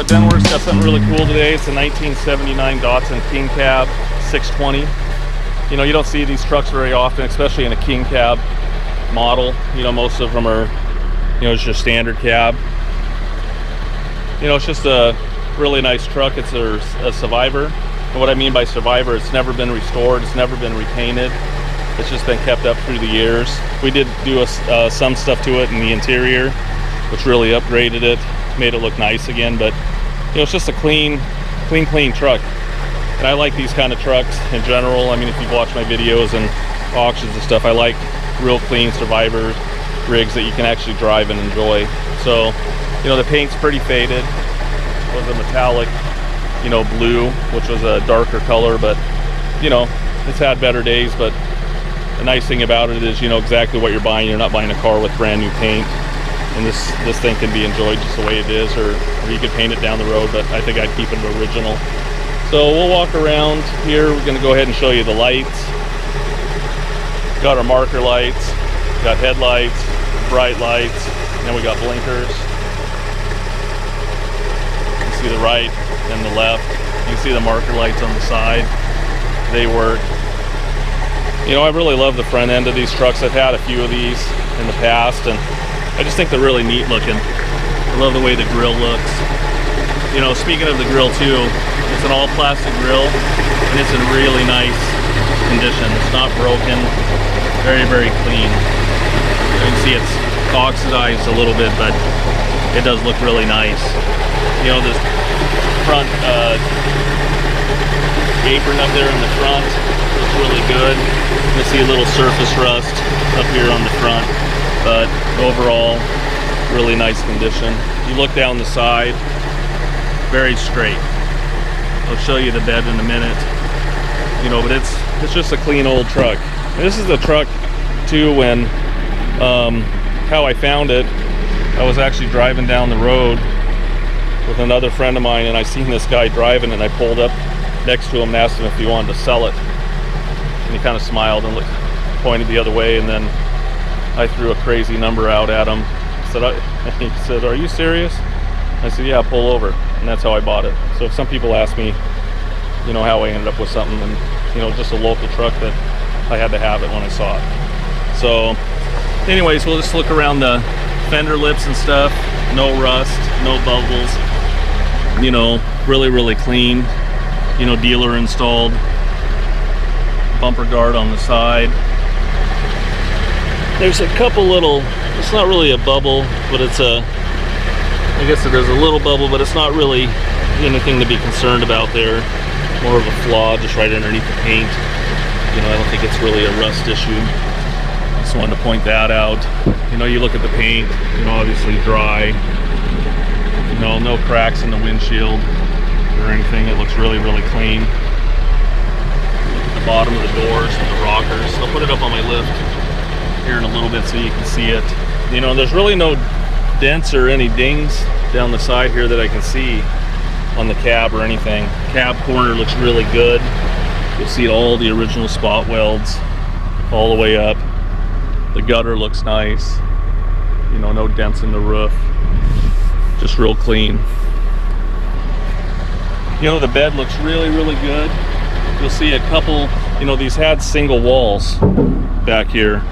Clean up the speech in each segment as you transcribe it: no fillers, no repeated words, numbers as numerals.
at Denwerks. Got something really cool today. It's a 1979 Datsun King Cab 620. You know, you don't see these trucks very often, especially in a King Cab model. You know, most of them are, you know, it's your standard cab. You know, it's just a really nice truck. It's a Survivor. And what I mean by Survivor, it's never been restored. It's never been repainted. It's just been kept up through the years. We did do some stuff to it in the interior, which really upgraded it, made it look nice again. But you know, it's just a clean truck. And I like these kind of trucks in general. I mean, if you've watched my videos and auctions and stuff, I like real clean Survivor rigs that you can actually drive and enjoy. So, you know, the paint's pretty faded. It was a metallic, you know, blue, which was a darker color, but you know, it's had better days. But the nice thing about it is you know exactly what you're buying. You're not buying a car with brand new paint. And this thing can be enjoyed just the way it is, or you could paint it down the road, but I think I'd keep it original. So we'll walk around here. We're going to go ahead and show you the lights. Got our marker lights, got headlights, bright lights, and then we got blinkers. You can see the right and the left. You can see the marker lights on the side. They work. You know, I really love the front end of these trucks. I've had a few of these in the past, and I just think they're really neat looking. I love the way the grill looks. You know, speaking of the grill too, it's an all plastic grill and it's in really nice condition. It's not broken, very, very clean. You can see it's oxidized a little bit, but it does look really nice. You know, this front apron up there in the front looks really good. You see a little surface rust up here on the front, but overall really nice condition. You look down the side, very straight. I'll show you the bed in a minute. You know, but it's just a clean old truck. And this is the truck too, when how I found it, I was actually driving down the road with another friend of mine, and I seen this guy driving, and I pulled up next to him and asked him if he wanted to sell it. And he kind of smiled and pointed the other way, and then I threw a crazy number out at him. He said, "Are you serious?" I said, "Yeah, pull over." And that's how I bought it. So if some people ask me, you know, how I ended up with something, and you know, just a local truck that I had to have it when I saw it. So anyways, we'll just look around the fender lips and stuff. No rust, no bubbles. You know, really, really clean. You know, dealer installed bumper guard on the side. There's a couple little, it's not really a bubble, but it's I guess there's a little bubble, but it's not really anything to be concerned about there. More of a flaw just right underneath the paint. You know, I don't think it's really a rust issue. Just wanted to point that out. You know, you look at the paint, you know, obviously dry. You know, no cracks in the windshield or anything. It looks really, really clean. The bottom of the doors and the rockers. I'll put it up on my lift here in a little bit so you can see it. You know, there's really no dents or any dings down the side here that I can see on the cab or anything. Cab corner looks really good. You'll see all the original spot welds all the way up. The gutter looks nice. You know, no dents in the roof. Just real clean. You know, the bed looks really, really good. You'll see a couple, you know, these had single walls back here.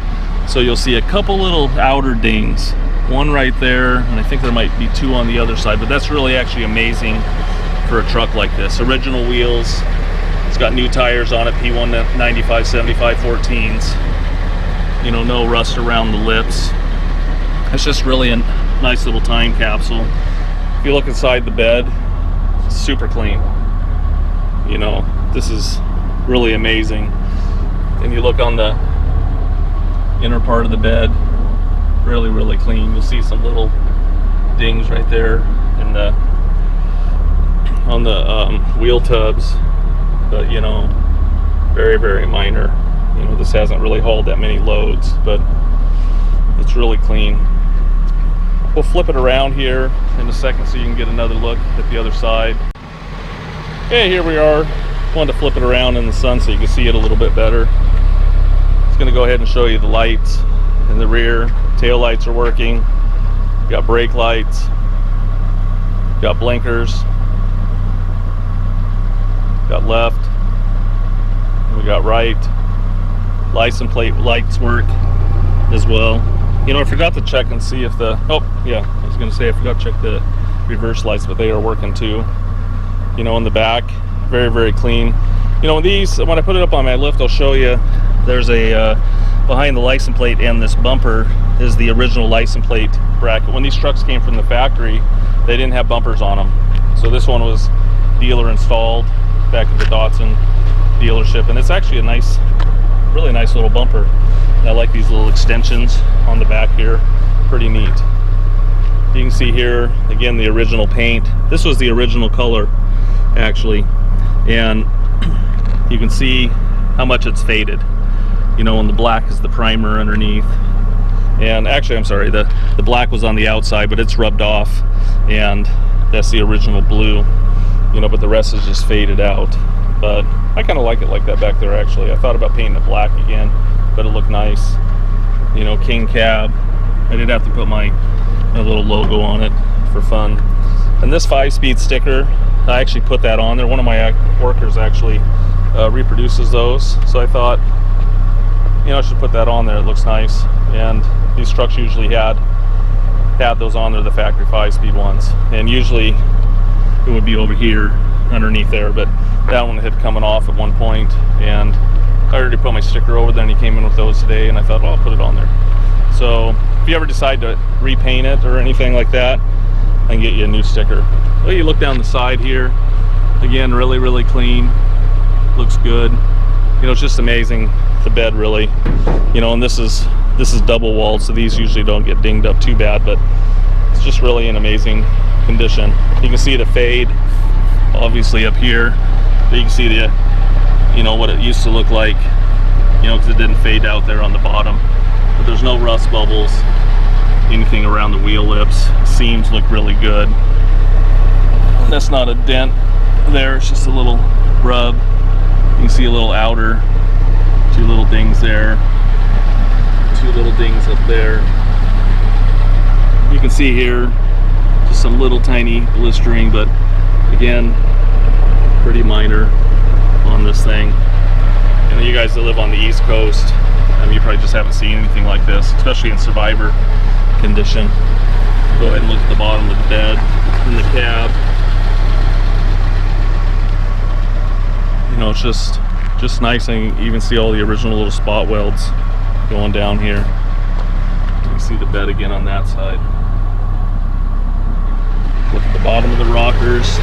So you'll see a couple little outer dings. One right there, and I think there might be two on the other side, but that's really actually amazing for a truck like this. Original wheels. It's got new tires on it, P1 95 75 14s. You know, no rust around the lips. It's just really a nice little time capsule. If you look inside the bed, it's super clean. You know, this is really amazing. And you look on the inner part of the bed, really, really clean. You'll see some little dings right there in the on the wheel tubs, but you know, very, very minor. You know, this hasn't really hauled that many loads, but it's really clean. We'll flip it around here in a second so you can get another look at the other side. Okay, here we are. Wanted to flip it around in the sun so you can see it a little bit better. It's going to go ahead and show you the lights in the rear. Tail lights are working. Got brake lights. Got blinkers. Got left. We got right. License plate lights work as well. You know, I forgot to check and see if the, oh yeah, I was gonna say I forgot to check the reverse lights, but they are working too. You know, in the back, very, very clean. You know, these, when I put it up on my lift, I'll show you, there's a, behind the license plate and this bumper is the original license plate bracket. When these trucks came from the factory, they didn't have bumpers on them. So this one was dealer installed back at the Datsun dealership, and it's actually a nice, really nice little bumper. And I like these little extensions on the back here, pretty neat. You can see here again the original paint. This was the original color actually, and you can see how much it's faded. You know, and the black is the primer underneath, and actually I'm sorry, the black was on the outside, but it's rubbed off, and that's the original blue. You know, but the rest is just faded out. But I kind of like it like that back there actually. I thought about painting it black again, but it looked nice. You know, king cab. I did have to put my little logo on it for fun. And this 5-speed sticker, I actually put that on there. One of my workers actually reproduces those, so I thought, you know, I should put that on there. It looks nice. And these trucks usually had those on there, the factory 5-speed ones, and usually it would be over here underneath there, but that one had coming off at one point, and I already put my sticker over there, and he came in with those today, and I thought, well, I'll put it on there. So if you ever decide to repaint it or anything like that, I can get you a new sticker. Well, you look down the side here, again, really, really clean, looks good. You know, it's just amazing, the bed really, you know, and this is double walled, so these usually don't get dinged up too bad, but it's just really an amazing condition. You can see the fade obviously up here, but you can see the, you know, what it used to look like, you know, because it didn't fade out there on the bottom. But there's no rust bubbles, anything around the wheel lips. Seams look really good. That's not a dent there, it's just a little rub. You can see a little outer, 2 little dings there, 2 little dings up there. You can see here just some little tiny blistering, but again, pretty minor on this thing. And you guys that live on the East Coast, you probably just haven't seen anything like this, especially in survivor condition. Go ahead and look at the bottom of the bed and the cab. You know, it's just nice, and you even see all the original little spot welds going down here. You can see the bed again on that side. Look at the bottom of the rockers.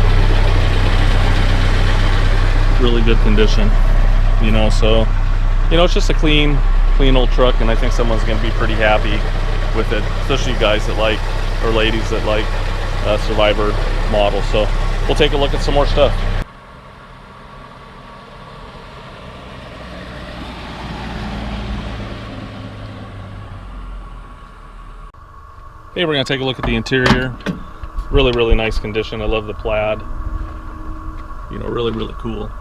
Really good condition, you know, so, you know, it's just a clean old truck, and I think someone's going to be pretty happy with it, especially you guys that like, or ladies that like survivor models. So we'll take a look at some more stuff. Okay, we're going to take a look at the interior. Really, really nice condition. I love the plaid. You know, really, really cool.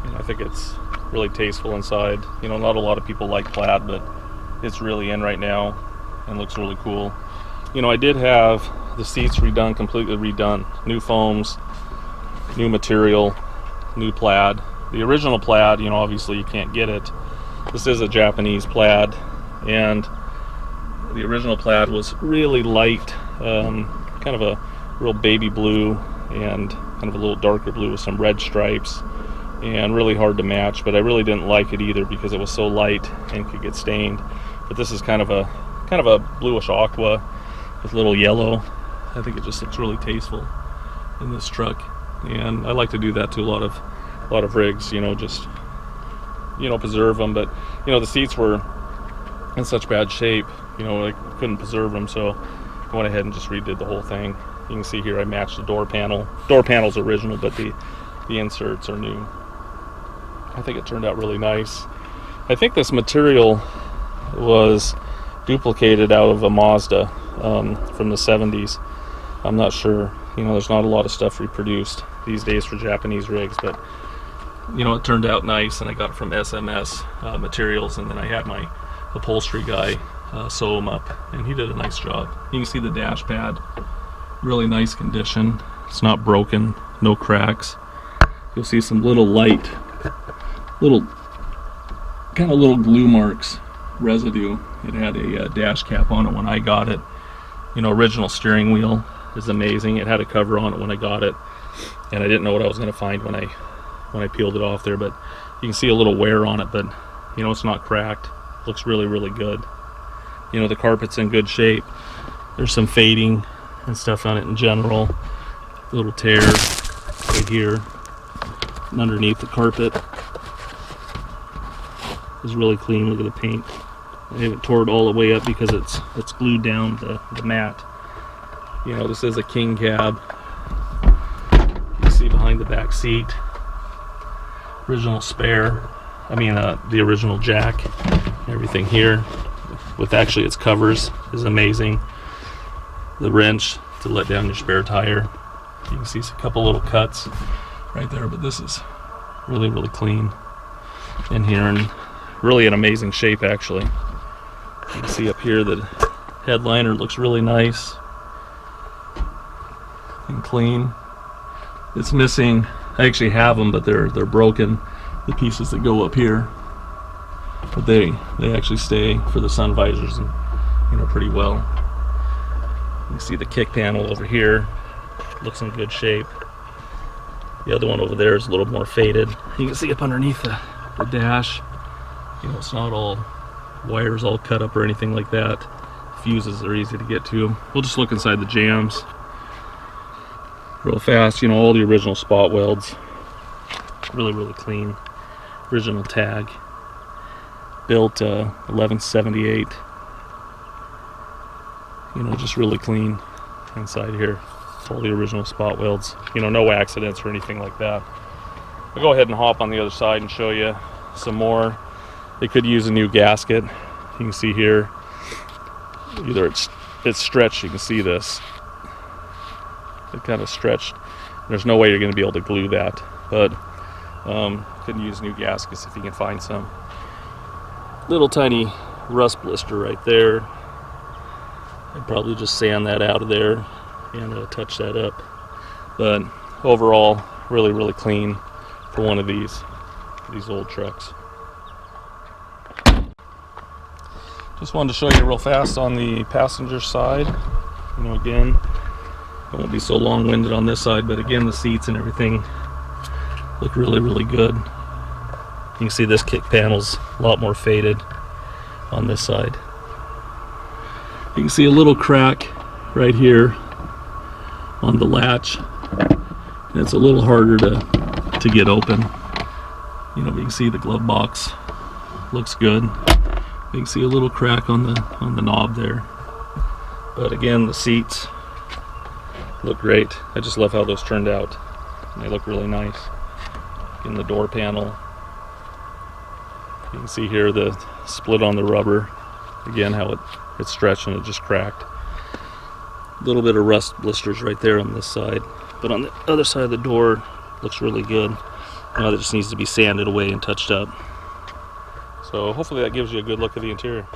And I think it's really tasteful inside. You know, not a lot of people like plaid, but it's really in right now and looks really cool. You know, I did have the seats redone, completely redone. New foams, new material, new plaid. The original plaid, you know, obviously you can't get it. This is a Japanese plaid, and the original plaid was really light, kind of a real baby blue and kind of a little darker blue with some red stripes, and really hard to match, but I really didn't like it either because it was so light and could get stained. But this is kind of a bluish aqua with a little yellow. I think it just looks really tasteful in this truck, and I like to do that to a lot of rigs, you know, just, you know, preserve them. But you know, the seats were in such bad shape, you know, I couldn't preserve them, so I went ahead and just redid the whole thing. You can see here I matched the door panel. Door panel's original, but the inserts are new. I think it turned out really nice. I think this material was duplicated out of a Mazda from the 70s. I'm not sure. You know, there's not a lot of stuff reproduced these days for Japanese rigs, but you know, it turned out nice, and I got it from SMS materials, and then I had my upholstery guy sew them up, and he did a nice job. You can see the dash pad really nice condition. It's not broken, no cracks. You'll see some little light, little glue marks, residue. It had a dash cap on it when I got it. You know, original steering wheel is amazing. It had a cover on it when I got it, and I didn't know what I was going to find when I peeled it off there. But you can see a little wear on it, but you know, it's not cracked. Looks really, really good. You know, the carpet's in good shape. There's some fading and stuff on it in general. Little tear right here and underneath the carpet is really clean. Look at the paint. I haven't tore it all the way up because it's glued down the mat. You know, this is a king cab. You can see behind the back seat, original spare. I mean, the original jack. Everything here, with actually its covers, is amazing. The wrench to let down your spare tire. You can see a couple little cuts right there, but this is really, really clean in here and really in amazing shape, actually. You can see up here the headliner looks really nice and clean. It's missing, I actually have them, but they're broken, the pieces that go up here. But they actually stay for the sun visors, and you know, pretty well. You see the kick panel over here looks in good shape. The other one over there is a little more faded. You can see up underneath the dash, you know, it's not all wires all cut up or anything like that. Fuses are easy to get to. We'll just look inside the jams real fast. You know, all the original spot welds, really, really clean. Original tag, built 1178. You know, just really clean inside here. All the original spot welds. You know, no accidents or anything like that. I'll go ahead and hop on the other side and show you some more. They could use a new gasket. You can see here, either it's stretched. You can see this. It kind of stretched. There's no way you're going to be able to glue that, but could use new gaskets if you can find some. Little tiny rust blister right there. I'd probably just sand that out of there and touch that up. But overall, really, really clean for one of these old trucks. Just wanted to show you real fast on the passenger side. You know, again, I won't be so long-winded on this side, but again, the seats and everything look really, really good. You can see this kick panel's a lot more faded on this side. You can see a little crack right here on the latch, and it's a little harder to get open. You know, but you can see the glove box looks good. You can see a little crack on the knob there, but again, the seats look great. I just love how those turned out. They look really nice. In the door panel, you can see here the split on the rubber. Again, how it's stretched and it just cracked. A little bit of rust blisters right there on this side, but on the other side of the door looks really good. Now that just needs to be sanded away and touched up. So hopefully that gives you a good look at the interior.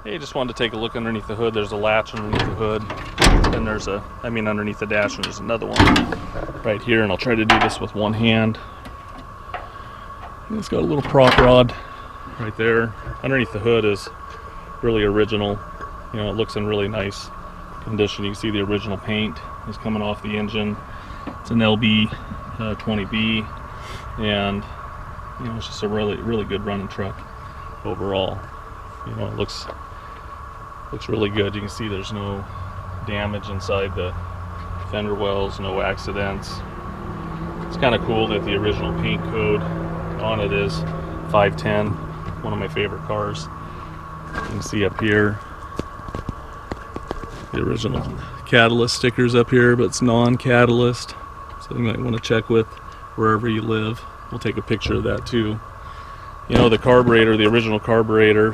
Hey, just wanted to take a look underneath the hood. There's a latch underneath the hood. Then there's underneath the dash, and there's another one right here, and I'll try to do this with one hand. And it's got a little prop rod right there. Underneath the hood is really original. You know, it looks in really nice condition. You can see the original paint is coming off the engine. It's an LB 20B, and you know, it's just a really, really good running truck overall. You know, it looks really good. You can see there's no damage inside the fender wells, no accidents. It's kind of cool that the original paint code on it is 510, one of my favorite cars. You can see up here the original catalyst stickers up here, but it's non-catalyst, so you might want to check with wherever you live. We'll take a picture of that too. You know, the carburetor, the original carburetor,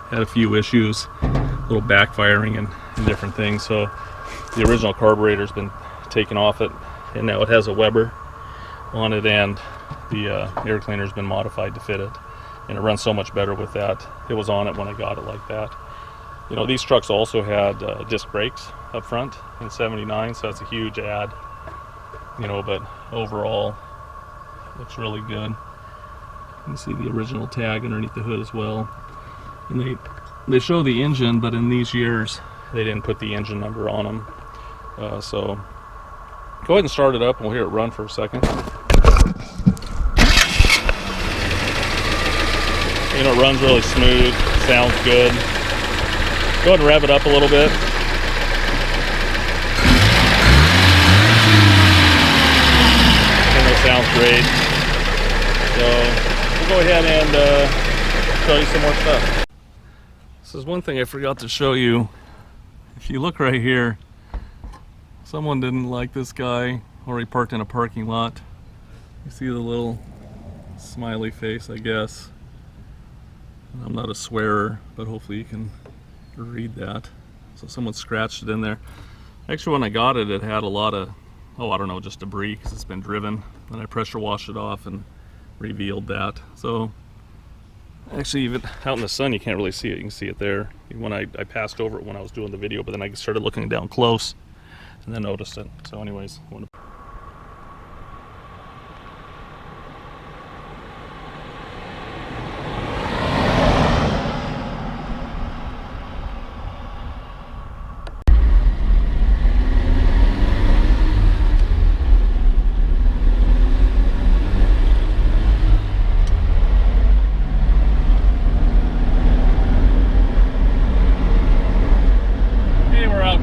had a few issues, a little backfiring and different things, so the original carburetor's been taken off it, and now it has a Weber on it, and the air cleaner's been modified to fit it, and it runs so much better with that. It was on it when I got it like that. You know, these trucks also had disc brakes up front in '79, so that's a huge add. You know, but overall, looks really good. You can see the original tag underneath the hood as well. And they show the engine, but in these years, they didn't put the engine number on them. So go ahead and start it up, and we'll hear it run for a second. You know, it runs really smooth, sounds good. Go ahead and rev it up a little bit. And it sounds great. So we'll go ahead and show you some more stuff. This is one thing I forgot to show you. If you look right here, someone didn't like this guy, or he parked in a parking lot. You see the little smiley face, I guess. I'm not a swearer, but hopefully you can read that. So someone scratched it in there. Actually, when I got it, it had a lot of, I don't know, just debris because it's been driven. And I pressure washed it off and revealed that. So actually, even out in the sun, you can't really see it. You can see it there. When I passed over it when I was doing the video, but then I started looking down close and then noticed it. So anyways,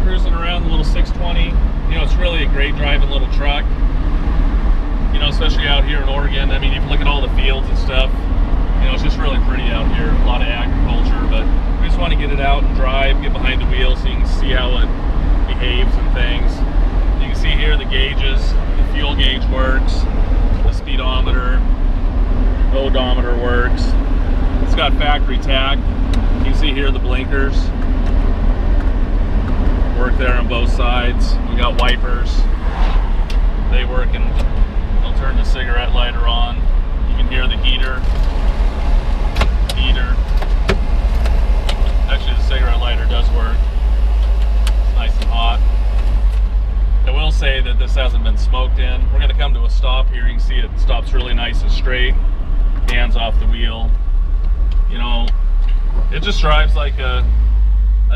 cruising around the little 620. You know, it's really a great driving little truck. You know, especially out here in Oregon. I mean, you look at all the fields and stuff. You know, it's just really pretty out here. A lot of agriculture, but we just want to get it out and drive, get behind the wheel so you can see how it behaves and things. You can see here the gauges. The fuel gauge works. The speedometer, odometer works. It's got factory tack. You can see here the blinkers. Work there on both sides. We got wipers. They work, and they'll turn the cigarette lighter on. You can hear the heater. Actually, the cigarette lighter does work. It's nice and hot. I will say that this hasn't been smoked in. We're going to come to a stop here. You can see it stops really nice and straight. Hands off the wheel. You know, it just drives like a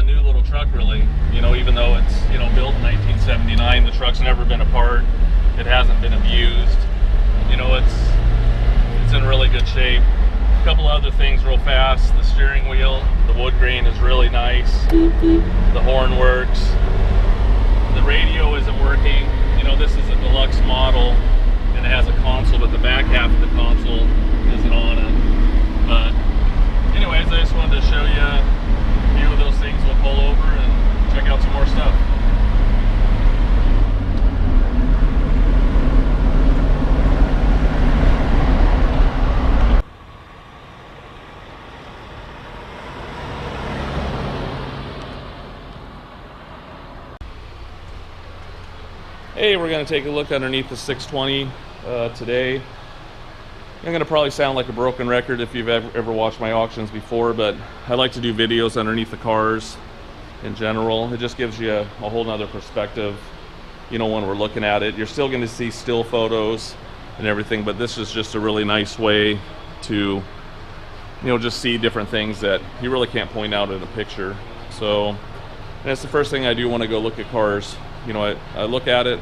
new little truck, really. You know, even though it's, you know, built in 1979, the truck's never been apart. It hasn't been abused. You know, it's in really good shape. A couple other things real fast. The steering wheel, the wood grain is really nice. The horn works. The radio isn't working. You know, this is a deluxe model, and it has a console, but the back half of the console isn't on it. But anyways, I just wanted to show you few of those things. We'll pull over and check out some more stuff. Hey, we're going to take a look underneath the 620 today. I'm going to probably sound like a broken record if you've ever watched my auctions before, but I like to do videos underneath the cars in general. It just gives you a whole nother perspective, you know, when we're looking at it. You're still going to see still photos and everything, but this is just a really nice way to, you know, just see different things that you really can't point out in a picture. So, and that's the first thing I do when I go look at cars. You know, I look at it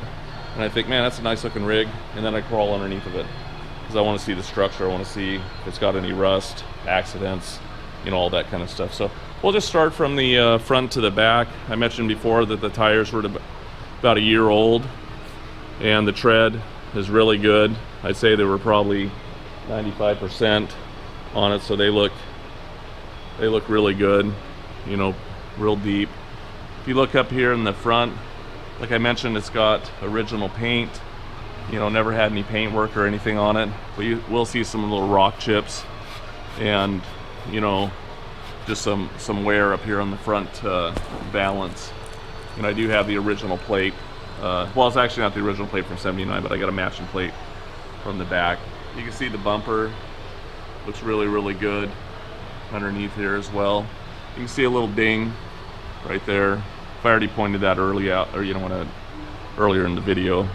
and I think, man, that's a nice looking rig, and then I crawl underneath of it. Because I want to see the structure, I want to see if it's got any rust, accidents, you know, all that kind of stuff. So we'll just start from the front to the back. I mentioned before that the tires were about a year old, and the tread is really good. I'd say they were probably 95% on it, so they look really good, you know, real deep. If you look up here in the front, like I mentioned, it's got original paint. You know, never had any paint work or anything on it, but you will see some little rock chips and, you know, just some wear up here on the front valance. And I do have the original plate. Well, it's actually not the original plate from '79, but I got a matching plate from the back. You can see the bumper looks really, really good underneath here as well. You can see a little ding right there. I already pointed that earlier in the video.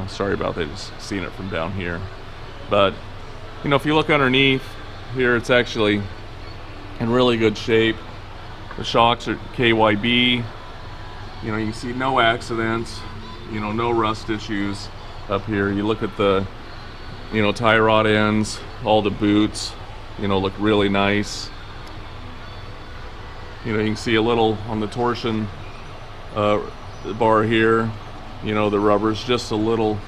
Sorry about that, just seeing it from down here. But if you look underneath here, it's actually in really good shape. The shocks are KYB. You can see no accidents, no rust issues up here. You look at the tie rod ends, all the boots look really nice. You can see a little on the torsion bar here, the rubber's just a little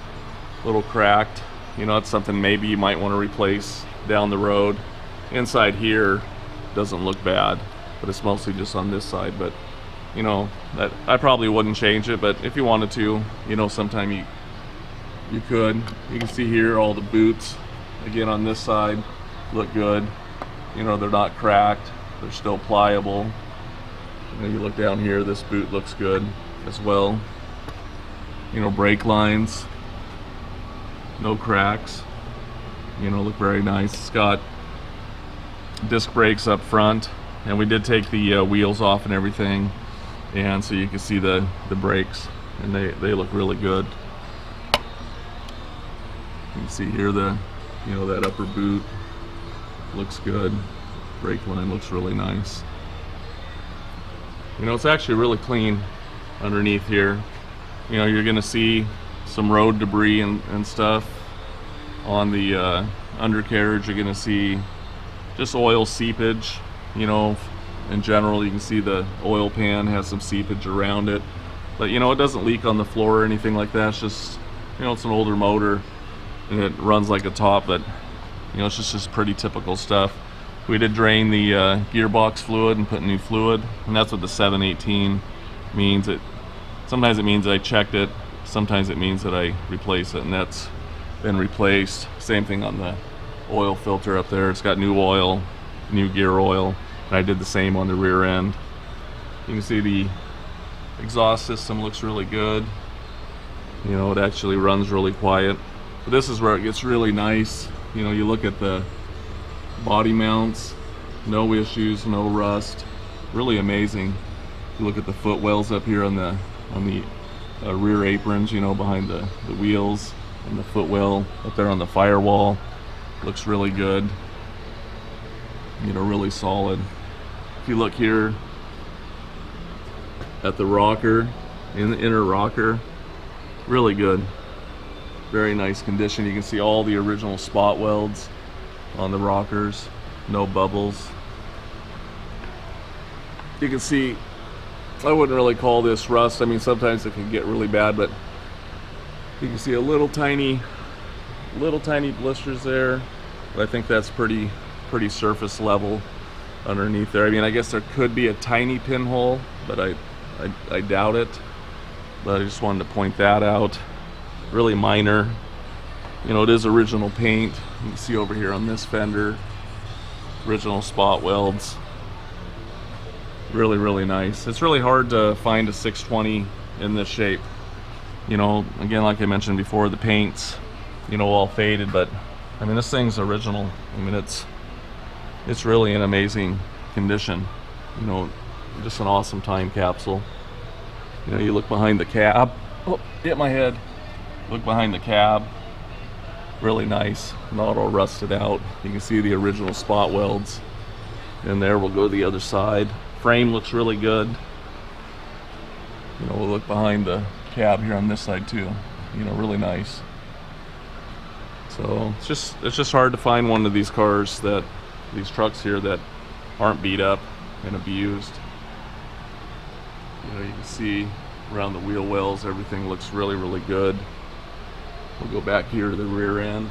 cracked. That's something maybe you might want to replace down the road. Inside here doesn't look bad, but it's mostly just on this side. But that I probably wouldn't change it, but if you wanted to, sometime you could. You can see here all the boots again on this side look good. They're not cracked, they're still pliable. You look down here, this boot looks good as well. Brake lines, no cracks, look very nice. It's got disc brakes up front, and we did take the wheels off and everything, and so you can see the brakes, and they look really good. You can see here that upper boot looks good. Brake line looks really nice. It's actually really clean underneath here. You're gonna see some road debris and stuff on the undercarriage. You're gonna see just oil seepage. In general, you can see the oil pan has some seepage around it, but it doesn't leak on the floor or anything like that. It's just it's an older motor and it runs like a top, but it's just pretty typical stuff. We did drain the gearbox fluid and put new fluid, and that's what the 718 means. Sometimes it means I checked it, sometimes it means that I replace it, and that's been replaced. Same thing on the oil filter up there. It's got new oil, new gear oil, and I did the same on the rear end. You can see the exhaust system looks really good. It actually runs really quiet. But this is where it gets really nice. You look at the body mounts, no issues, no rust, really amazing. You look at the footwells up here on the rear aprons, behind the wheels, and the footwell up there on the firewall looks really good, really solid. If you look here at the rocker, in the inner rocker, really good, very nice condition. You can see all the original spot welds on the rockers, no bubbles. You can see, I wouldn't really call this rust. I mean, sometimes it can get really bad, but you can see a little tiny blisters there, but I think that's pretty surface level underneath there. I mean, I guess there could be a tiny pinhole, but I doubt it. But I just wanted to point that out. Really minor. It is original paint. You can see over here on this fender, original spot welds. Really, really nice. It's really hard to find a 620 in this shape. Again, like I mentioned before, the paint's, all faded, but I mean, this thing's original. I mean, it's really in amazing condition. Just an awesome time capsule. You look behind the cab. Oh, hit my head. Look behind the cab. Really nice, not all rusted out. You can see the original spot welds in there. We'll go to the other side. Frame looks really good. We'll look behind the cab here on this side too. Really nice. So it's just hard to find one of these cars, these trucks here, that aren't beat up and abused. You can see around the wheel wells, everything looks really, really good. We'll go back here to the rear end.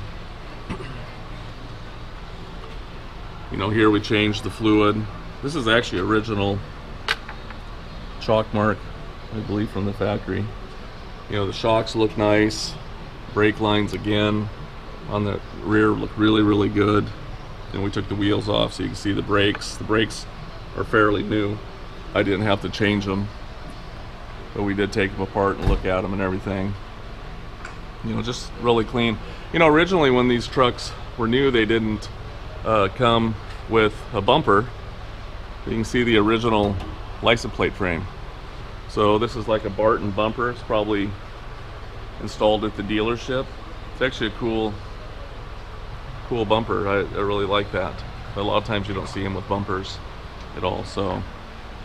Here we changed the fluid. This is actually original chalk mark, I believe, from the factory. The shocks look nice. Brake lines again on the rear look really, really good. And we took the wheels off so you can see the brakes. The brakes are fairly new. I didn't have to change them, but we did take them apart and look at them and everything. Just really clean. You know, originally when these trucks were new, they didn't come with a bumper. You can see the original license plate frame. So this is like a Barton bumper. It's probably installed at the dealership. It's actually a cool bumper. I really like that. But a lot of times you don't see them with bumpers at all. So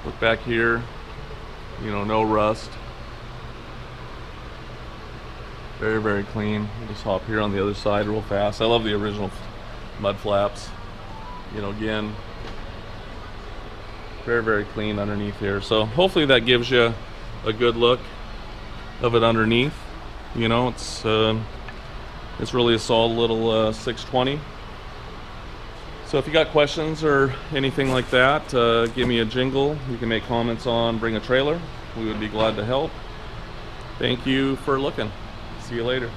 look back here, you know, no rust. Very, very clean. We'll just hop here on the other side real fast. I love the original mud flaps. You know, again, very, very clean underneath here. So hopefully that gives you a good look of it underneath. You know, it's really a solid little 620. So if you got questions or anything like that, give me a jingle. You can make comments on Bring a Trailer. We would be glad to help. Thank you for looking. See you later.